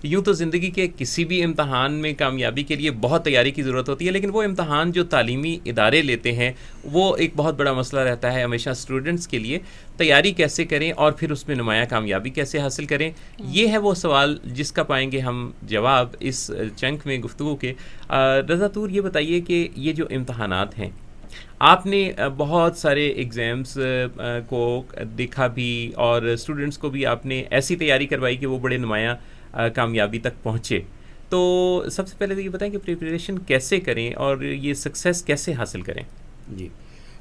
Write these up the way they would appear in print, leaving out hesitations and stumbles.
यूँ तो ज़िंदगी के किसी भी इम्तहान में कामयाबी के लिए बहुत तैयारी की ज़रूरत होती है, लेकिन वो इम्तहान जो तालीमी इदारे लेते हैं वो एक बहुत बड़ा मसला रहता है हमेशा स्टूडेंट्स के लिए। तैयारी कैसे करें और फिर उसमें नुमाया कामयाबी कैसे हासिल करें, ये है वो सवाल जिसका पाएंगे हम जवाब इस चंक में गुफ्तगू के। रज़ा तूर, ये बताइए कि ये जो इम्तहानात हैं, आपने बहुत सारे एग्ज़ाम्स को देखा भी और स्टूडेंट्स को भी आपने ऐसी तैयारी करवाई कि वो बड़े नुमाया कामयाबी तक पहुँचे। तो सबसे पहले तो ये बताएं कि प्रिपरेशन कैसे करें और ये सक्सेस कैसे हासिल करें। जी,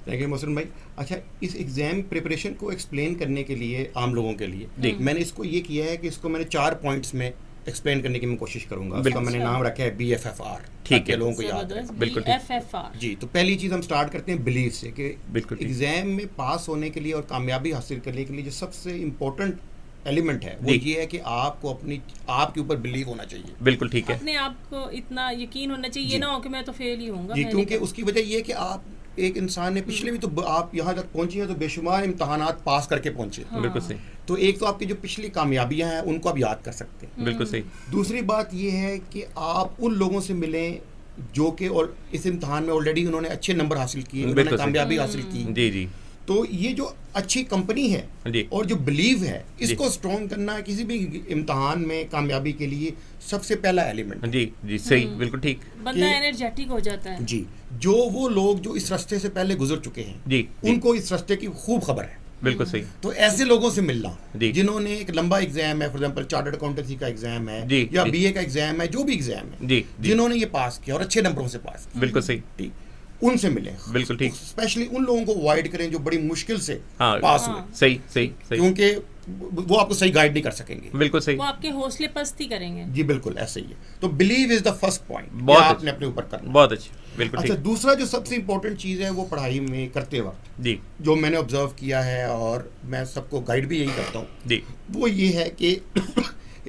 थैंक यू मोहसिन भाई। अच्छा, इस एग्ज़ाम प्रिपरेशन को एक्सप्लेन करने के लिए आम लोगों के लिए मैंने इसको ये किया है कि इसको मैंने 4 पॉइंट्स में एक्सप्लेन करने की मैं कोशिश करूंगा। इसका मैंने नाम रखा है BFFR। ठीक है, लोगों को याद है। बिल्कुल BFFR। जी, तो पहली चीज़ हम स्टार्ट करते हैं बिलीव से कि बिल्कुल एग्ज़ाम में पास होने के लिए और कामयाबी हासिल करने के लिए जो सबसे इम्पोर्टेंट एलिमेंट है वो ये है कि आपको आपके ऊपर बिलीव होना चाहिए। बिल्कुल ठीक है, अपने आप को इतना यकीन होना चाहिए, ये ना हो कि मैं तो फेल ही होऊंगा। जी, क्योंकि उसकी वजह ये है कि आप एक इंसान ने पिछले भी तो आप यहाँ तक पहुंची हैं तो बेशुमार इम्तहानात पास करके पहुंचे। बिल्कुल सही। तो एक तो आपकी जो पिछली कामयाबियां हैं उनको आप याद कर सकते हैं। बिल्कुल सही। दूसरी बात ये है कि आप उन लोगों से मिलें जो कि और इस इम्तहान में ऑलरेडी उन्होंने अच्छे नंबर हासिल किए, उन्होंने कामयाबी हासिल की। जी जी। तो ये जो अच्छी कंपनी है और जो बिलीव है, इसको स्ट्रॉन्ग करना है किसी भी इम्तहान में कामयाबी के लिए सबसे पहला एलिमेंट। जी जी, सही, बिल्कुल ठीक। बंदा एनर्जेटिक हो जाता है। जी, जो वो लोग जो इस रास्ते से पहले गुजर चुके हैं जी, उनको इस रास्ते की खूब खबर है। बिल्कुल सही। तो ऐसे लोगों से मिलना जिन्होंने एक लंबा एग्जाम है, फॉर एग्जांपल चार्टर्ड अकाउंटेंसी का एग्जाम है या BA का एग्जाम है, जो भी एग्जाम है, जिन्होंने ये पास किया और अच्छे नंबरों से पास किया, बिल्कुल सही, ठीक, उनसे मिले। बिल्कुल ठीक। स्पेशली उन लोगों को अवॉइड करें जो बड़ी मुश्किल से पास हुए। सही सही सही, क्योंकि वो आपको सही गाइड नहीं कर सकेंगे। बिल्कुल सही, वो आपके हौसले पस्त ही करेंगे। जी बिल्कुल ऐसे ही है। तो believe is the first point, बहुत आपने अपने ऊपर करना। बहुत अच्छी, बिल्कुल। अच्छा, दूसरा जो सबसे इंपॉर्टेंट चीज़ है वो पढ़ाई में करते वक्त जी जो मैंने ऑब्जर्व किया है और मैं सबको गाइड भी यही करता हूँ जी, वो ये है कि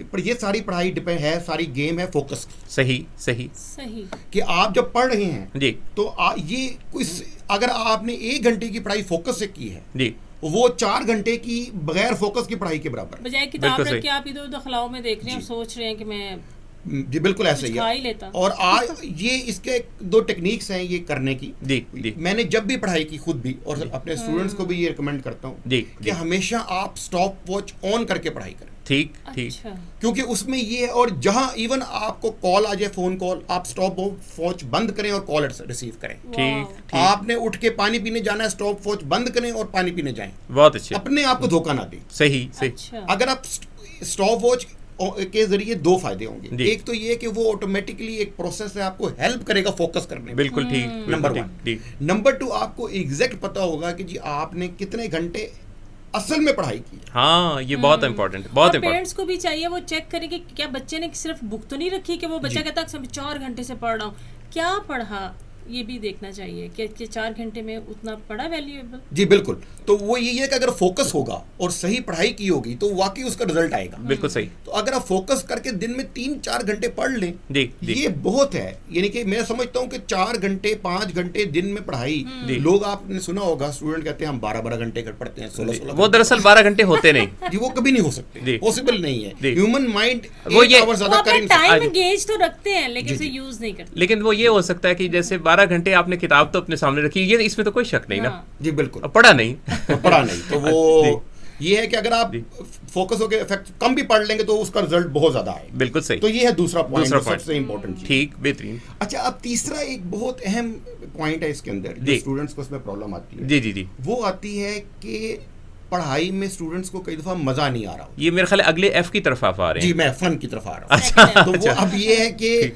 पर ये सारी पढ़ाई डिपेंड है, सारी गेम है फोकस की। सही सही सही। कि आप जब पढ़ रहे हैं जी तो ये कुछ अगर आपने 1 घंटे की पढ़ाई फोकस से की है जी, वो 4 घंटे की बगैर फोकस की पढ़ाई के बराबर। बजाय किताब रख के आप इधर उधर खलाओं में देख रहे हैं और सोच रहे हैं कि मैं जी बिल्कुल ऐसे ही है। लेता। और आज ये इसके 2 टेक्निक्स हैं ये करने की। जी, मैंने जब भी पढ़ाई की खुद भी और अपने स्टूडेंट्स को भी ये रिकमेंड करता हूँ कि हमेशा आप स्टॉप वॉच ऑन करके पढ़ाई करें। ठीक ठीक, क्योंकि उसमें ये है, और जहां इवन आपको कॉल आ जाए, फोन कॉल, आप स्टॉप वॉच बंद करें और कॉल रिसीव करें। ठीक, आपने उठ के पानी पीने जाना है, स्टॉप वॉच बंद करें और पानी पीने जाएं। बहुत अच्छे, अपने आप को धोखा ना दें। सही सही। अगर आप स्टॉप वॉच के जरिए 2 फायदे होंगे। एक तो ये कि वो ऑटोमेटिकली एक प्रोसेस है, आपको हेल्प करेगा फोकस करने में। बिल्कुल ठीक, नंबर 1। नंबर 2, आपको एग्जैक्ट पता होगा कि जी आपने कितने घंटे असल में पढ़ाई की। हाँ, ये बहुत इम्पोर्टेंट, बहुत इम्पोर्टेंट। पेरेंट्स को भी चाहिए वो चेक करें कि क्या बच्चे ने सिर्फ बुक तो नहीं रखी, कि वो बच्चा कहता है 4 घंटे से पढ़ रहा हूँ, क्या पढ़ा, ये भी देखना चाहिए कि 4 घंटे में उतना पढ़ा वैल्यूएबल। जी बिल्कुल। तो वो ये है कि अगर फोकस होगा और सही पढ़ाई की होगी तो वाकई उसका रिजल्ट आएगा। बिल्कुल सही। तो अगर आप फोकस करके दिन में 3-4 घंटे पढ़ लें, जी, ये बहुत है। यानी कि मैं समझता हूँ कि 4 घंटे 5 घंटे दिन में पढ़ाई, लोग आपने सुना होगा स्टूडेंट कहते हैं हम 12-12 घंटे पढ़ते हैं, 16-16। वो दरअसल 12 घंटे होते नहीं। जी, वो कभी नहीं हो सकते, पॉसिबल नहीं है। ह्यूमन माइंड वो ये टाइम एंगेज तो रखते हैं लेकिन उसे यूज नहीं करते। लेकिन वो ये हो सकता है कि जैसे 12 घंटे आपने किताब तो अपने सामने रखी, ये इसमें तो कोई शक नहीं ना। जी बिल्कुल, पढ़ा नहीं। पढ़ा नहीं। तो वो ये है कि अगर आप फोकस होकर इफेक्ट कम भी पढ़ लेंगे तो उसका रिजल्ट बहुत ज्यादा है। बिल्कुल सही। तो ये है दूसरा पॉइंट, सबसे इंपॉर्टेंट चीज। ठीक, बेहतरीन। अच्छा, अब तीसरा एक बहुत अहम पॉइंट है इसके अंदर, जो स्टूडेंट्स को इसमें प्रॉब्लम आती है। जी जी जी, वो आती है कि पढ़ाई में स्टूडेंट्स को कई दफा मजा नहीं आ रहा। ये मेरे ख्याल अगले F की तरफ आप आ रहे हैं। जी, मैं फन की तरफ आ रहा हूँ। अच्छा, तो वो अब ये है कि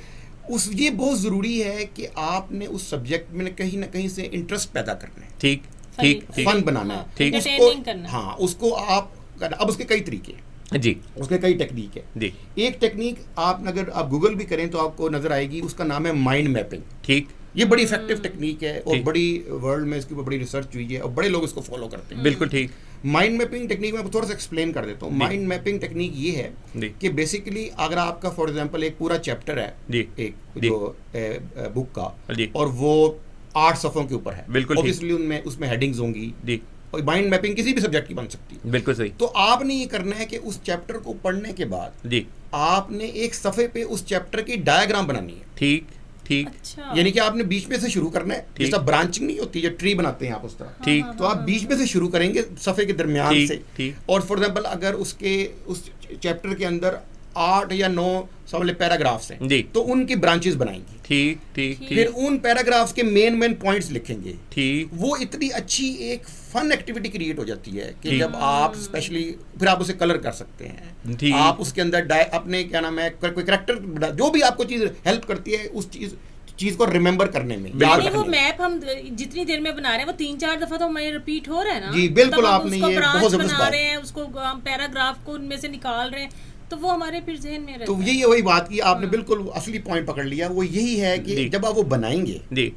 ये बहुत जरूरी है कि आपने उस सब्जेक्ट में कहीं ना कहीं से इंटरेस्ट पैदा करना है। ठीक ठीक, फन बनाना है। ठीक, उसको आप अब उसके कई तरीके हैं जी, उसके कई टेक्निक है जी। एक टेक्निक अगर आप गूगल भी करें तो आपको नजर आएगी, उसका नाम है माइंड मैपिंग। ठीक, ये बड़ी इफेक्टिव टेक्निक है और बड़ी वर्ल्ड में इसकी बड़ी रिसर्च हुई है और बड़े लोग इसको फॉलो करते हैं। बिल्कुल ठीक। माइंड मैपिंग टेक्निक में थोड़ा सा एक्सप्लेन कर देता हूँ। माइंड मैपिंग टेक्निक ये है कि बेसिकली अगर आपका फॉर एग्जांपल एक पूरा चैप्टर है एक जो बुक का और वो 8 सफ़ों के ऊपर है, बिल्कुल ऑब्वियसली उसमें हेडिंग्स होंगी, और माइंड मैपिंग किसी भी सब्जेक्ट की बन सकती है। बिल्कुल सही। तो आपने ये करना है कि उस चैप्टर को पढ़ने के बाद जी आपने एक सफ़े पे उस चैप्टर की डायग्राम बनानी है। ठीक ठीक अच्छा यानी कि आपने बीच में से शुरू करना है, ठीक। जैसा ब्रांचिंग नहीं होती, जो ट्री बनाते हैं आप उस तरह। ठीक तो आप बीच में से शुरू करेंगे सफ़े के दरमियान ठीक, से। ठीक। और फॉर एग्जांपल अगर उसके उस चैप्टर के अंदर 8 या 9 समझ पैराग्राफ्स हैं जी। तो उनकी ब्रांचेस बनाएंगी। ठीक ठीक फिर ठीक उन पैराग्राफ्स के मेन पॉइंट्स लिखेंगे। ठीक वो इतनी अच्छी एक फन एक्टिविटी क्रिएट हो जाती है कि ठीक। जब आप स्पेशली फिर आप उसे कलर कर सकते हैं। ठीक। आप उसके अंदर अपने क्या नाम है कोई करेक्टर जो भी आपको चीज़ हेल्प करती है उस चीज़ को रिमेंबर करने में, याद नहीं, वो रखने में। मैप हम जितनी देर में बना रहे हैं वो 3-4 दफा तो हमारे रिपीट हो रहा है ना। जी, बिल्कुल, तब हम आपने उसको ये branch बहुत ज़बरदस्त बना बात। रहे हैं, उसको हम पैराग्राफ को उनमें से निकाल रहे हैं, तो वो हमारे फिर जहन में रहता तो है। यही वही बात की आपने बिल्कुल असली पॉइंट पकड़ लिया। वो यही है जी। कि जब आप वो बनाएंगे जी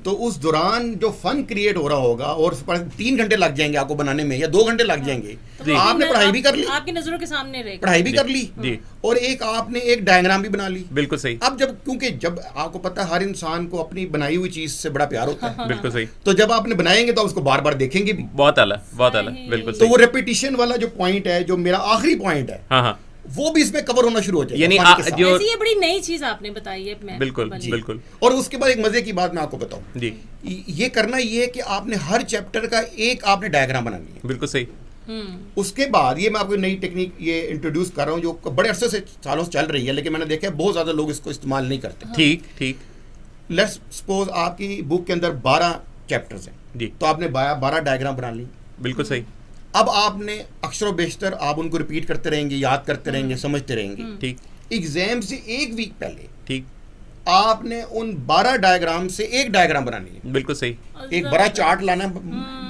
तो उस दौरान जो फन क्रिएट हो रहा होगा और उस पर 3 घंटे लग जाएंगे आपको बनाने में या 2 घंटे लग जाएंगे, तो तो वो आपने आपकी पढ़ाई भी कर ली, आपकी नजरों के सामने रहेगा। पढ़ाई भी जी। कर ली जी। और एक आपने एक डायग्राम भी बना ली। बिल्कुल सही। अब क्योंकि जब आपको पता है हर इंसान को अपनी बनाई हुई चीज से बड़ा प्यार होता है, बिल्कुल सही। तो जब आपने बनाएंगे तो आप उसको बार बार देखेंगे भी। बहुत आला, बहुत आला। सही। बिल्कुल तो सही। वो रेपिटेशन वाला जो पॉइंट है, जो मेरा आखिरी पॉइंट है, हाँ हाँ वो भी इसमें कवर होना शुरू हो जाएगा यानी फन के साथ। जो वैसे ये बड़ी नई चीज आपने बताई है मैप बिल्कुल वाली। बिल्कुल और उसके बाद एक मजे की बात मैं आपको बताऊं, जी ये करना ये है कि आपने हर चैप्टर का एक आपने डायग्राम बनानी है। बिल्कुल सही। उसके बाद ये मैं आपको नई टेक्निक ये इंट्रोड्यूस कर रहा हूँ जो बड़े अरसे से सालों से चल रही है, लेकिन मैंने देखा है बहुत ज़्यादा लोग इसको इस्तेमाल नहीं करते। ठीक ठीक लेट्स सपोज आपकी बुक के अंदर 12 चैप्टर्स हैं, जी तो आपने 12 डायग्राम बना ली। बिल्कुल सही। अब आपने अक्सर बेशतर आप उनको रिपीट करते रहेंगे, याद करते रहेंगे, समझते रहेंगे। ठीक एग्जाम से 1 वीक पहले ठीक आपने उन 12 डायग्राम से एक डायग्राम बनानी है। बिल्कुल सही। एक बड़ा चार्ट लाना है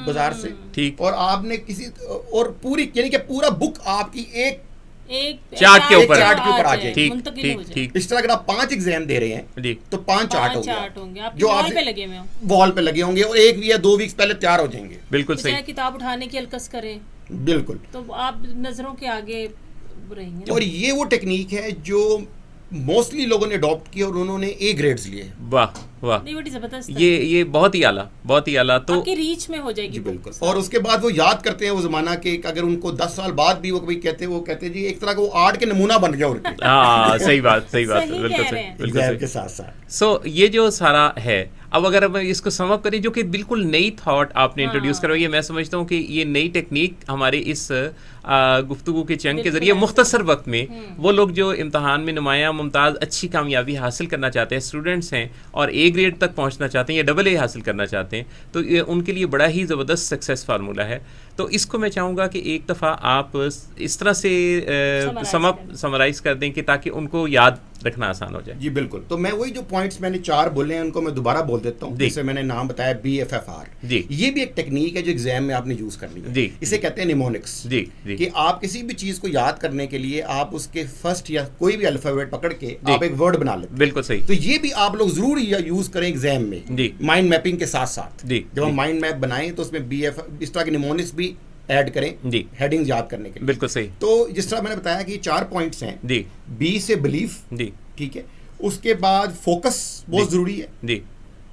बाजार से, ठीक। और आपने किसी और पूरी यानी कि पूरा बुक आपकी एक चार्ट के ऊपर चार्ट के ऊपर आ जाएगी। ठीक मुंतकिल हो ठीक जाए। ठीक इस तरह अगर आप 5 एग्जाम दे रहे हैं जी तो 5 चार्ट 5 चार्ट होंगे होंगे आपकी जो वॉल आप पे लगे हुए हों। वॉल पे लगे होंगे और 1 या 2 वीक्स पहले तैयार हो जाएंगे। बिल्कुल तो सही। चाहे किताब उठाने की अलकस करें बिल्कुल। तो आप नजरों के आगे रहेंगे। और ये वो टेक्निक है जो मोस्टली लोगों ने अडॉप्ट की और उन्होंने A ग्रेड्स लिए। वाह वाह, नहीं बड़ी जबरदस्त है। ये बहुत ही आला, बहुत ही आला। तो आपकी रीच में हो जाएगी जी book। बिल्कुल। और उसके बाद वो याद करते हैं वो जमाना के, अगर उनको 10 साल बाद भी वो कभी कहते जी एक तरह का वो आर्ट के नमूना बन गया उनके हाँ सही बात, सही बात, सही बिल्कुल कह रहे सही, हैं। बिल्कुल एग्जाम सही। के साथ साथ। सो ये जो सारा है, अब अगर हम इसको सम अप करें, जो कि बिल्कुल नई थॉट आपने इंट्रोड्यूस करवाई है, मैं समझता हूँ कि ये नई टेक्निक हमारे इस गुफ्तगू के चंग के बिल्कुल जरिए ऐसे। मुख्तसर वक्त में वो लोग जो इम्तहान में नुमाया मुमताज़ अच्छी कामयाबी हासिल करना चाहते हैं, स्टूडेंट्स हैं और A ग्रेड तक पहुँचना चाहते हैं या AA हासिल करना चाहते हैं, तो ये उनके लिए बड़ा ही ज़बरदस्त सक्सेस फार्मूला है। तो इसको मैं चाहूँगा कि एक दफ़ा आप इस तरह से समराइज़ कर दें कि ताकि उनको याद रखना आसान हो जाए। जी बिल्कुल। तो मैं वही जो पॉइंट्स मैंने 4 बोले हैं उनको मैं दोबारा बोल देता हूँ। जी। जैसे मैंने नाम बताया BFFR। जी। ये भी एक टेक्निक है जो एग्जाम में आपने यूज करनी है। जी। इसे कहते हैं निमोनिक्स। जी जी कि आप किसी भी चीज को याद करने के लिए आप उसके फर्स्ट या कोई भी अल्फाबेट पकड़ के जी। आप एक वर्ड बना लेते बिल्कुल सही। हैं। तो ये भी आप लोग जरूर यूज करें एग्जाम में जी। माइंड मैपिंग के साथ साथ। जी, जब हम जी। माइंड मैप बनाएं तो उसमें BF इस तरह के निमोनिक्स भी ऐड करें जी। हेडिंग याद करने के लिए। बिल्कुल सही। तो जिस तरह मैंने बताया कि 4 पॉइंट्स हैं। जी B से बिलीफ, जी ठीक है। उसके बाद फोकस बहुत जी। जरूरी है। जी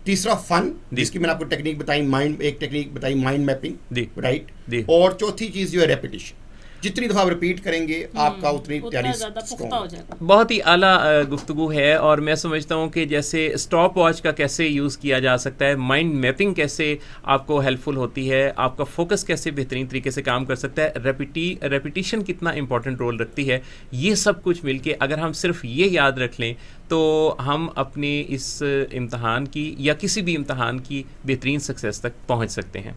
तीसरा फन, जी। जिसकी मैंने आपको टेक्निक बताई, एक टेक्निक बताई माइंड मैपिंग, जी। राइट। जी। और चौथी चीज जो है रेपिटेशन। जितनी दफा आप रिपीट करेंगे आपका उतनी उतना तैयारी ज्यादा strong पुख्ता हो जाएगा। बहुत ही आला गुफ्तगू है। और मैं समझता हूँ कि जैसे स्टॉप वॉच का कैसे यूज़ किया जा सकता है, माइंड मैपिंग कैसे आपको हेल्पफुल होती है, आपका फोकस कैसे बेहतरीन तरीके से काम कर सकता है, रेपिटिशन कितना इंपॉर्टेंट रोल रखती है, ये सब कुछ मिलके अगर हम सिर्फ ये याद रख लें तो हम अपने इस इम्तहान की या किसी भी इम्तहान की बेहतरीन सक्सेस तक पहुँच सकते हैं।